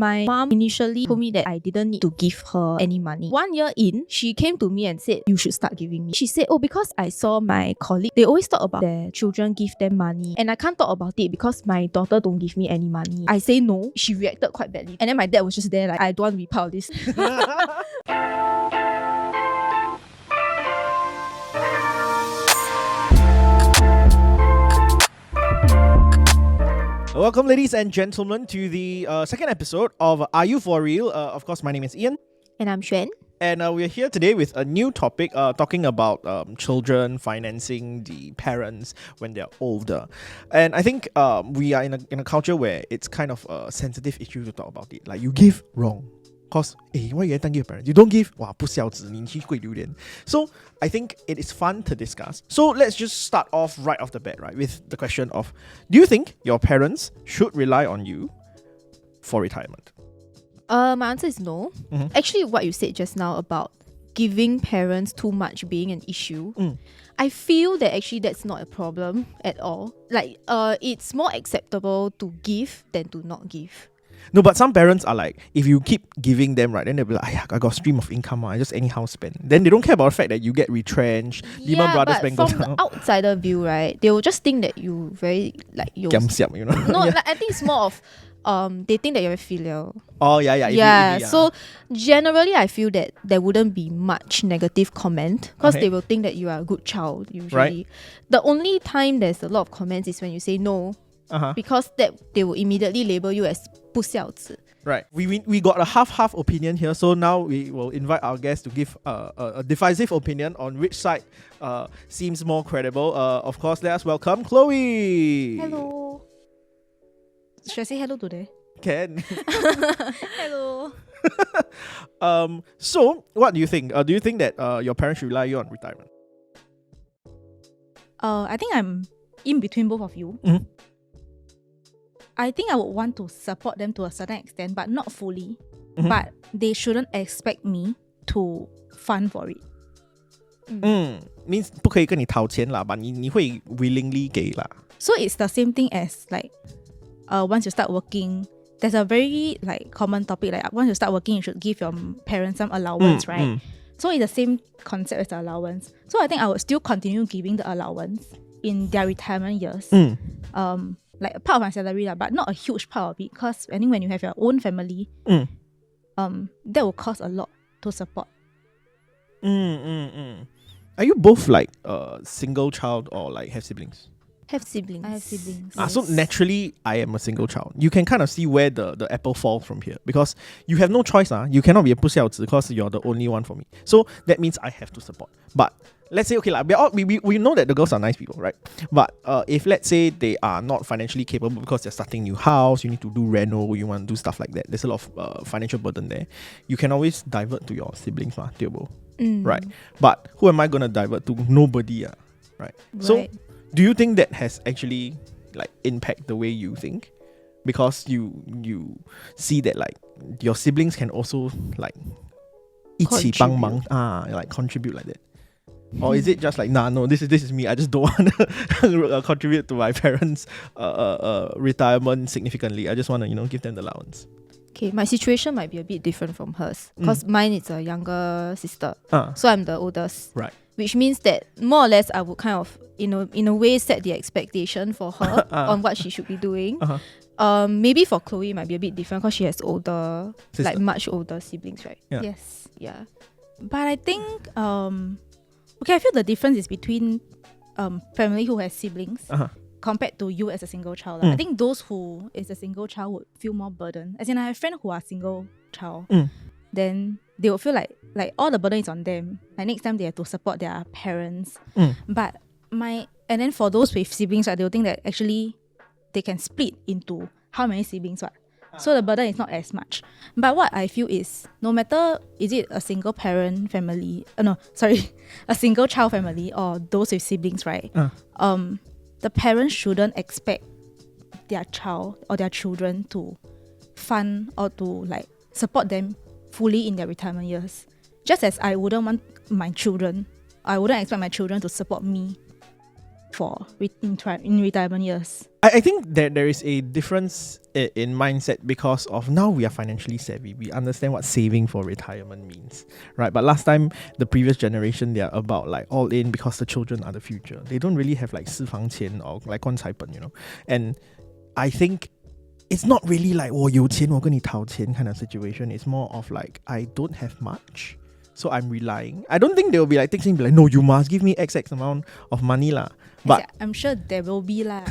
My mom initially told me that I didn't need to give her any money. 1 year in, she came to me and said, you should start giving me. She said, oh, because I saw my colleague, they always talk about their children give them money. And I can't talk about it because my daughter don't give me any money. I say no. She reacted quite badly. And then my dad was just there like, I don't want to be part of this. Welcome, ladies and gentlemen, to the second episode of Are You For Real? Of course, my name is Ian. And I'm Shuen. And we're here today with a new topic, talking about children financing the parents when they're older. And I think we are in a culture where it's kind of a sensitive issue to talk about it. Like, you give wrong. Cause, why you give your parents? You don't give, 不孝子, 你去跪榴莲. So I think it is fun to discuss. So let's just start off right off the bat, right, with the question of, do you think your parents should rely on you for retirement? My answer is no. Mm-hmm. Actually, what you said just now about giving parents too much being an issue, I feel that actually that's not a problem at all. Like, it's more acceptable to give than to not give. No, but some parents are like, if you keep giving them, right, then they'll be like, I got a stream of income, I just anyhow spend. Then they don't care about the fact that you get retrenched, Lehman Brothers Bank goes down. From down. the outsider view, right, they will just think that you very, like, you Giam siap, you know? No, Yeah. like, I think it's more of, they think that you're filial. Oh, yeah. So generally, I feel that there wouldn't be much negative comment because Okay. they will think that you are a good child, usually. Right. The only time there's a lot of comments is when you say no, because that they will immediately label you as 不孝子. Right. We got a half opinion here, so now we will invite our guests to give a divisive opinion on which side seems more credible. Of course, let us welcome Chloe. Hello. Should I say hello today? Can. Hello. So, what do you think? Do you think that your parents should rely you on retirement? I think I'm in between both of you. Mhm. I think I would want to support them to a certain extent, but not fully. Mhm. But they shouldn't expect me to fund for it. Means 不可以跟你讨钱啦, but 你会 willingly 给啦. So it's the same thing as like, once you start working, there's a very like common topic like once you start working, you should give your parents some allowance, right? So it's the same concept as the allowance. So I think I would still continue giving the allowance in their retirement years. Like a part of my salary, but not a huge part of it. Because I think when you have your own family, that will cost a lot to support. Are you both like a single child or like have siblings? Have siblings. I have siblings. So naturally, I am a single child. You can kind of see where the apple falls from here, because you have no choice. You cannot be a 不孝子 because you're the only one for me. So that means I have to support. But let's say, okay, like we know that the girls are nice people, right? But if let's say they are not financially capable because they're starting new house, you need to do reno, you want to do stuff like that. There's a lot of financial burden there. You can always divert to your siblings, right? But who am I gonna divert to? Nobody, right? So do you think that has actually like impact the way you think? Because you see that like your siblings can also like 一起帮忙, like contribute like that. Or is it just like, no, this is me, I just don't want to contribute to my parents' retirement significantly. I just want to, give them the allowance. Okay, my situation might be a bit different from hers because mine is a younger sister. So I'm the oldest. Right. Which means that more or less I would kind of, in a way set the expectation for her on what she should be doing. Maybe for Chloe it might be a bit different because she has older, sister. like much older siblings, right? Yeah. Yes. Yeah. But I think, okay, I feel the difference is between family who has siblings compared to you as a single child. I think those who is a single child would feel more burden. As in, I have friends who are single child. Then they will feel like all the burden is on them. Like next time they have to support their parents. But and then for those with siblings, right, they'll think that actually they can split into how many siblings, right? So the burden is not as much. But what I feel is, no matter is it a single parent family, a single child family or those with siblings, right? The parents shouldn't expect their child or their children to fund or to like support them fully in their retirement years. Just as I wouldn't expect my children to support me for in retirement years? I think there is a difference in mindset because of now we are financially savvy. We understand what saving for retirement means, right? But last time, the previous generation, they are about like all in because the children are the future. They don't really have like 私房钱 or like 棺材本, you know. And I think it's not really like 我有钱我跟你讨钱 kind of situation. It's more of like I don't have much, so I'm relying. I don't think they will be like texting, be like, no, you must give me XX amount of money lah. But I'm sure there will be lah.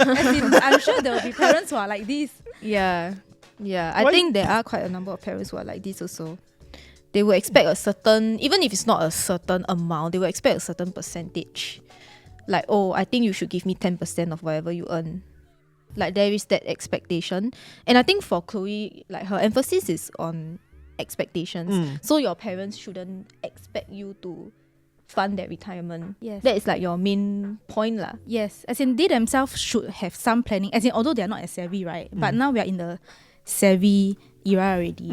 I'm sure there will be parents who are like this. Yeah. I think there are quite a number of parents who are like this also. They will expect a certain, even if it's not a certain amount, they will expect a certain percentage. Like, oh, I think you should give me 10% of whatever you earn. Like, there is that expectation. And I think for Chloe, like, her emphasis is on expectations. So your parents shouldn't expect you to fund their retirement. Yes. That is like your main point lah. Yes, as in they themselves should have some planning. As in, although they are not as savvy, right? But now we are in the savvy era already.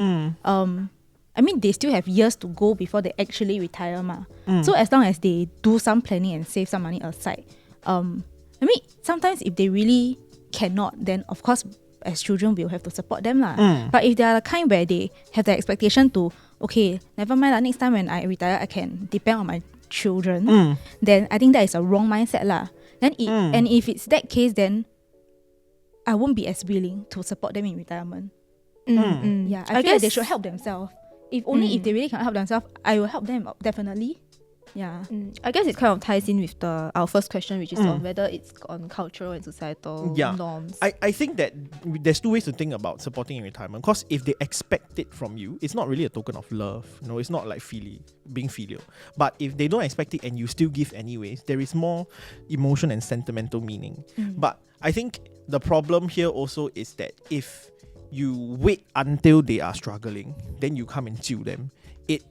I mean, they still have years to go before they actually retire ma. So as long as they do some planning and save some money aside, I mean, sometimes if they really cannot, then of course as children we'll have to support them lah. But if they are the kind where they have the expectation to, okay, never mind lah, next time when I retire I can depend on my children, then I think that is a wrong mindset lah. Then and if it's that case, then I won't be as willing to support them in retirement. Yeah, I feel like they should help themselves. If only if they really can help themselves, I will help them definitely. Yeah. I guess it kind of ties in with our first question, which is on whether it's on cultural and societal norms. I think that there's two ways to think about supporting in retirement. Because if they expect it from you, it's not really a token of love. No, it's not like being filial. But if they don't expect it and you still give anyways, there is more emotion and sentimental meaning. But I think the problem here also is that if you wait until they are struggling, then you come and chill them. It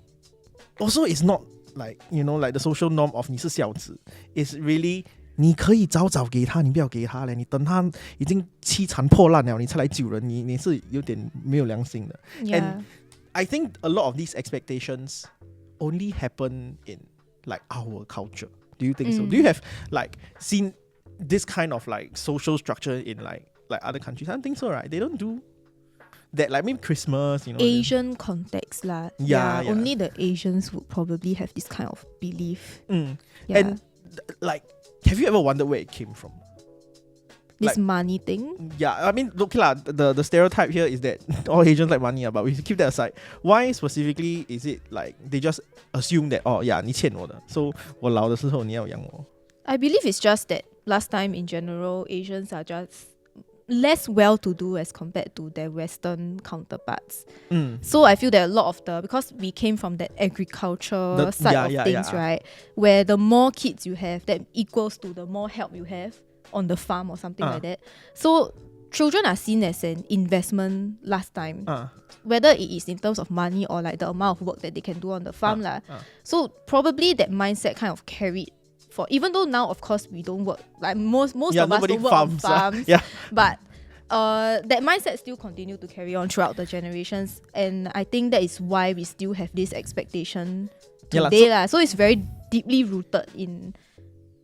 also is not like, you know, like the social norm of 你是孝子 is really 你可以早早给他，你不要给他嘞，你等他已经凄残破烂了，你才来救人，你是有点没有良心的。And I think a lot of these expectations only happen in like our culture. Do you think so? Do you have like seen this kind of like social structure in like other countries? I don't think so, right? They don't do that, like maybe Christmas, you know. Asian context lah. Yeah, only the Asians would probably have this kind of belief. And like, have you ever wondered where it came from? This like, money thing? Yeah, I mean, okay lah, the stereotype here is that all Asians like money, but we keep that aside. Why specifically is it like they just assume that, oh yeah, 你欠我的, so 我老的时候你要养我? I believe it's just that last time in general, Asians are just less well-to-do as compared to their Western counterparts. So I feel that a lot of because we came from that agriculture side of things, right? Where the more kids you have, that equals to the more help you have on the farm or something like that. So children are seen as an investment last time. Whether it is in terms of money or like the amount of work that they can do on the farm. So probably that mindset kind of carried for, even though now of course we don't work, like most of us don't work on farms, but that mindset still continue to carry on throughout the generations, and I think that is why we still have this expectation today so it's very deeply rooted in.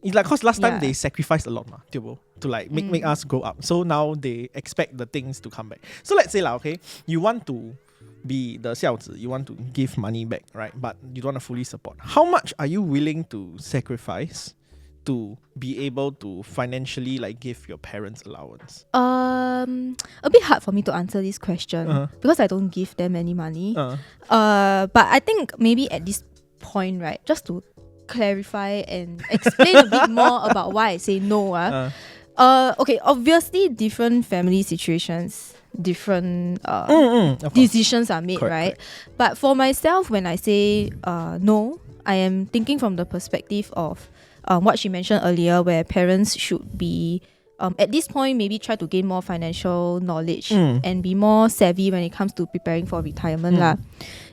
It's like, cause last time they sacrificed a lot to like make us grow up, so now they expect the things to come back. So let's say okay, you want to be the 孝子, you want to give money back, right? But you don't want to fully support. How much are you willing to sacrifice to be able to financially like give your parents allowance? A bit hard for me to answer this question because I don't give them any money. But I think maybe at this point, right, just to clarify and explain a bit more about why I say no. Okay, obviously different family situations, different decisions are made, right? But for myself, when I say no, I am thinking from the perspective of what she mentioned earlier, where parents should be at this point maybe try to gain more financial knowledge and be more savvy when it comes to preparing for retirement lah.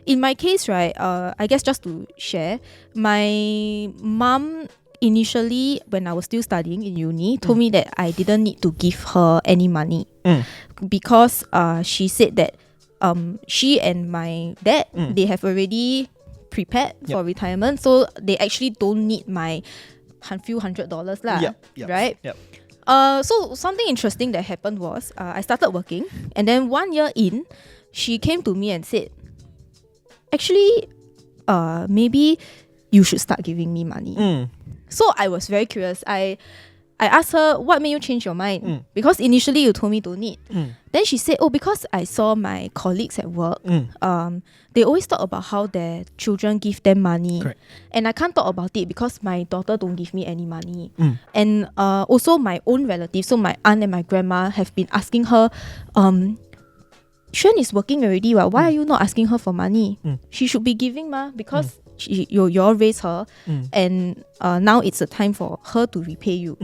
In my case, right, I guess just to share, my mom initially, when I was still studying in uni, told me that I didn't need to give her any money because she said that she and my dad, they have already prepared for retirement, so they actually don't need my few $100 lah. Yep. Right? Yep. So something interesting that happened was I started working, and then 1 year in, she came to me and said, actually, maybe you should start giving me money. So I was very curious. I asked her, what made you change your mind? Because initially you told me don't need. Then she said, oh, because I saw my colleagues at work, they always talk about how their children give them money. Correct. And I can't talk about it because my daughter don't give me any money. And also my own relatives, so my aunt and my grandma have been asking her, Shuen is working already, why are you not asking her for money? She should be giving because you all raise her, and now it's a time for her to repay you.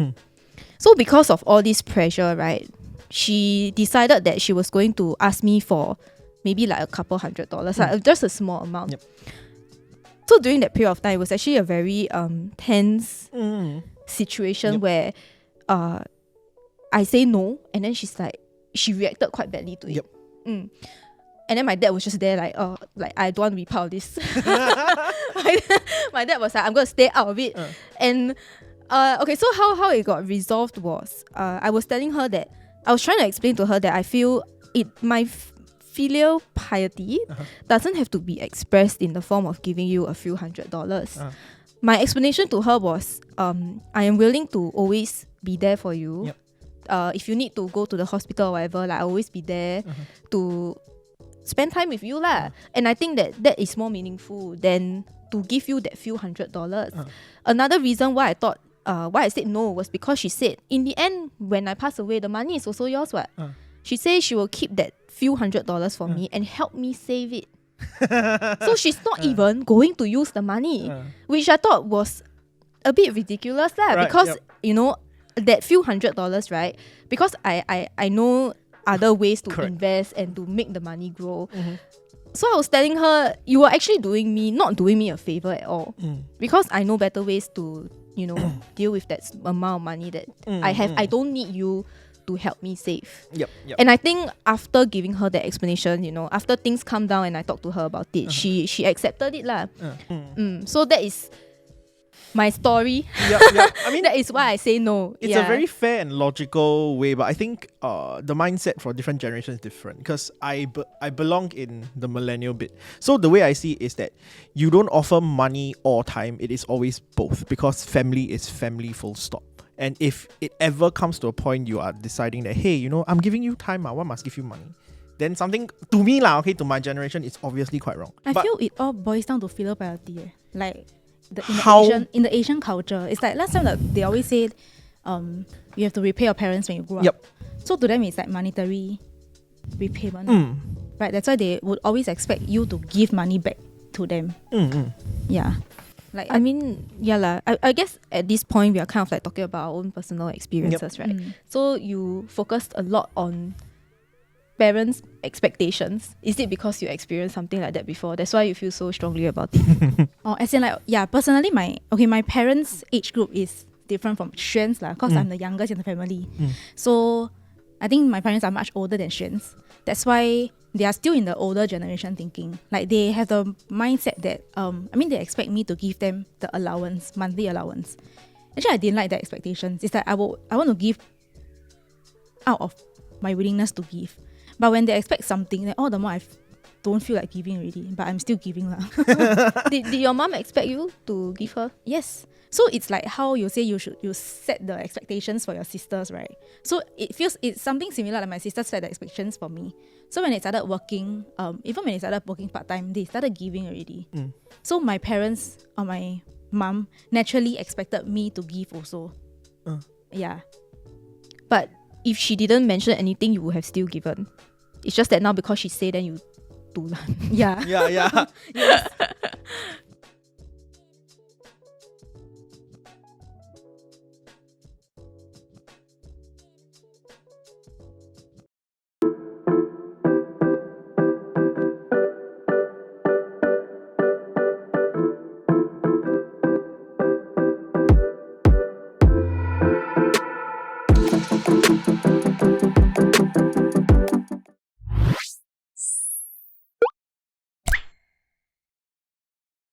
So because of all this pressure, right, she decided that she was going to ask me for maybe like a couple $100, like just a small amount. Yep. So during that period of time, it was actually a very tense situation where I say no, and then she reacted quite badly to it. And then my dad was just there like I don't want to be part of this. my dad was like, I'm going to stay out of it. And okay, so how it got resolved was I was telling her that I was trying to explain to her that I feel my filial piety doesn't have to be expressed in the form of giving you a few $100. My explanation to her was I am willing to always be there for you. If you need to go to the hospital or whatever, like I'll always be there to spend time with you lah. And I think that is more meaningful than to give you that few $100. Another reason why I thought why I said no was because she said in the end when I pass away the money is also yours what. She says she will keep that few $100 for me and help me save it. So she's not even going to use the money, which I thought was a bit ridiculous lah, Right, because you know that few $100, right? Because I know other ways to invest and to make the money grow. So I was telling her, you are actually not doing me a favor at all. Because I know better ways to, deal with that amount of money that I have. I don't need you to help me save. And I think after giving her that explanation, after things calmed down and I talked to her about it, she accepted it lah. So that is my story. I mean, that is why I say no. It's a very fair and logical way, but I think the mindset for different generations is different because I belong in the millennial bit. So the way I see it is that you don't offer money or time, it is always both because family is family full stop. And if it ever comes to a point you are deciding that, hey, I'm giving you time, why must give you money? Then something, to me lah, to my generation, it's obviously quite wrong. I feel it all boils down to filial piety. Like, in the Asian culture, it's like last time they always say you have to repay your parents when you grow up. So to them it's like monetary repayment. Right? That's why they would always expect you to give money back to them. Yeah. Like I mean, I guess at this point we are kind of like talking about our own personal experiences, right? So you focused a lot on parents' expectations. Is it because you experienced something like that before? That's why you feel so strongly about it? As in like, personally my parents' age group is different from Xuen's lah, because I'm the youngest in the family. So I think my parents are much older than Xuen's. That's why they are still in the older generation thinking. Like they have the mindset that they expect me to give them the allowance, monthly allowance. Actually, I didn't like that expectations. It's like I want to give out of my willingness to give. But when they expect something, then the more I don't feel like giving already. But I'm still giving lah. Did your mom expect you to give her? Yes. So it's like how you say you set the expectations for your sisters, right? So it's something similar, like my sisters set the expectations for me. So when they started working, even when they started working part-time, they started giving already. So my parents or my mom naturally expected me to give also. Yeah. But if she didn't mention anything, you would have still given. It's just that now because she said, then you do. Yeah. Yes.